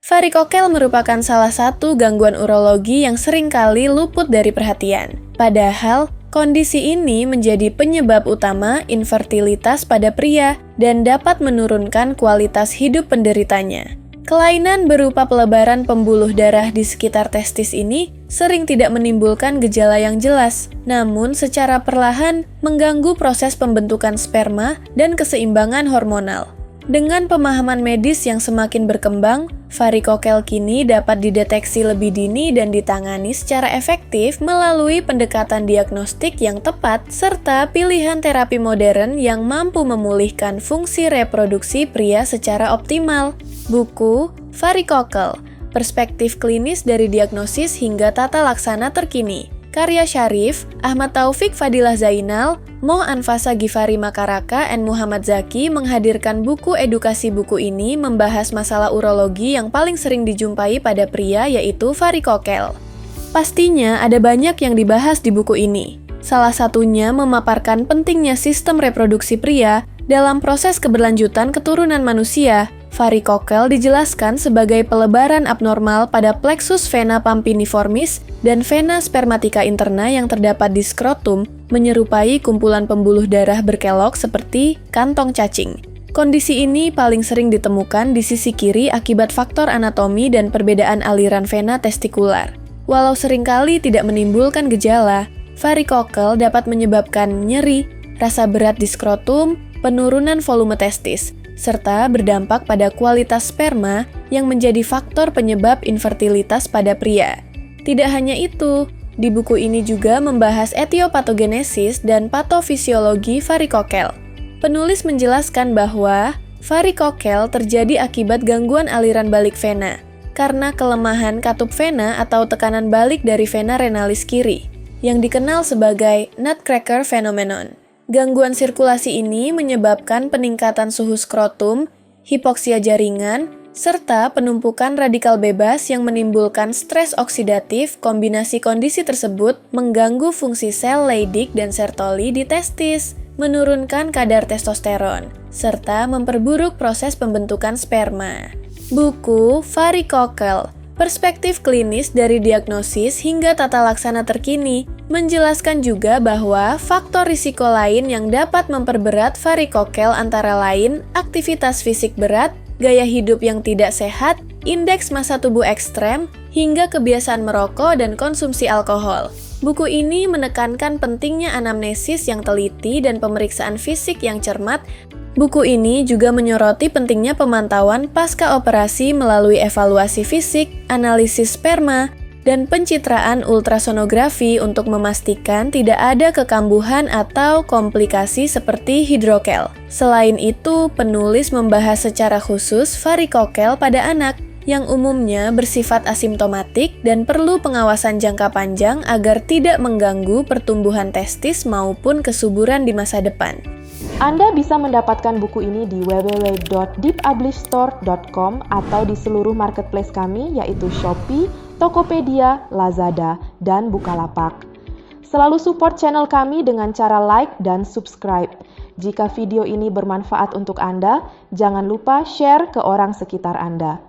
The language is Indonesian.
Varikokel merupakan salah satu gangguan urologi yang sering kali luput dari perhatian. Padahal, kondisi ini menjadi penyebab utama infertilitas pada pria dan dapat menurunkan kualitas hidup penderitanya. Kelainan berupa pelebaran pembuluh darah di sekitar testis ini sering tidak menimbulkan gejala yang jelas, namun secara perlahan mengganggu proses pembentukan sperma dan keseimbangan hormonal. Dengan pemahaman medis yang semakin berkembang, varikokel kini dapat dideteksi lebih dini dan ditangani secara efektif melalui pendekatan diagnostik yang tepat serta pilihan terapi modern yang mampu memulihkan fungsi reproduksi pria secara optimal. Buku Varikokel, Perspektif Klinis dari Diagnosis hingga Tata Laksana Terkini, karya Syarif, Ahmad Taufik Fadilah Zainal, Moh Anfasa Givari Makaraka, and Muhammad Zaki menghadirkan buku edukasi. Buku ini membahas masalah urologi yang paling sering dijumpai pada pria, yaitu varikokel. Pastinya ada banyak yang dibahas di buku ini. Salah satunya memaparkan pentingnya sistem reproduksi pria dalam proses keberlanjutan keturunan manusia. Varikokel dijelaskan sebagai pelebaran abnormal pada plexus vena pampiniformis dan vena spermatica interna yang terdapat di skrotum, menyerupai kumpulan pembuluh darah berkelok seperti kantong cacing. Kondisi ini paling sering ditemukan di sisi kiri akibat faktor anatomi dan perbedaan aliran vena testikular. Walau seringkali tidak menimbulkan gejala, varikokel dapat menyebabkan nyeri, rasa berat di skrotum, penurunan volume testis, serta berdampak pada kualitas sperma yang menjadi faktor penyebab infertilitas pada pria. Tidak hanya itu, di buku ini juga membahas etiopatogenesis dan patofisiologi varikokel. Penulis menjelaskan bahwa varikokel terjadi akibat gangguan aliran balik vena, karena kelemahan katup vena atau tekanan balik dari vena renalis kiri, yang dikenal sebagai nutcracker phenomenon. Gangguan sirkulasi ini menyebabkan peningkatan suhu skrotum, hipoksia jaringan, serta penumpukan radikal bebas yang menimbulkan stres oksidatif. Kombinasi kondisi tersebut mengganggu fungsi sel Leydig dan Sertoli di testis, menurunkan kadar testosteron, serta memperburuk proses pembentukan sperma. Buku Varikokel, Perspektif Klinis dari Diagnosis hingga Tata Laksana Terkini menjelaskan juga bahwa faktor risiko lain yang dapat memperberat varikokel antara lain aktivitas fisik berat, gaya hidup yang tidak sehat, indeks massa tubuh ekstrem, hingga kebiasaan merokok dan konsumsi alkohol. Buku ini menekankan pentingnya anamnesis yang teliti dan pemeriksaan fisik yang cermat. Buku ini juga menyoroti pentingnya pemantauan pasca operasi melalui evaluasi fisik, analisis sperma, dan pencitraan ultrasonografi untuk memastikan tidak ada kekambuhan atau komplikasi seperti hidrokel. Selain itu, penulis membahas secara khusus varikokel pada anak yang umumnya bersifat asimptomatik dan perlu pengawasan jangka panjang agar tidak mengganggu pertumbuhan testis maupun kesuburan di masa depan. Anda bisa mendapatkan buku ini di www.deepublishedstore.com atau di seluruh marketplace kami yaitu Shopee, Tokopedia, Lazada, dan Bukalapak. Selalu support channel kami dengan cara like dan subscribe. Jika video ini bermanfaat untuk Anda, jangan lupa share ke orang sekitar Anda.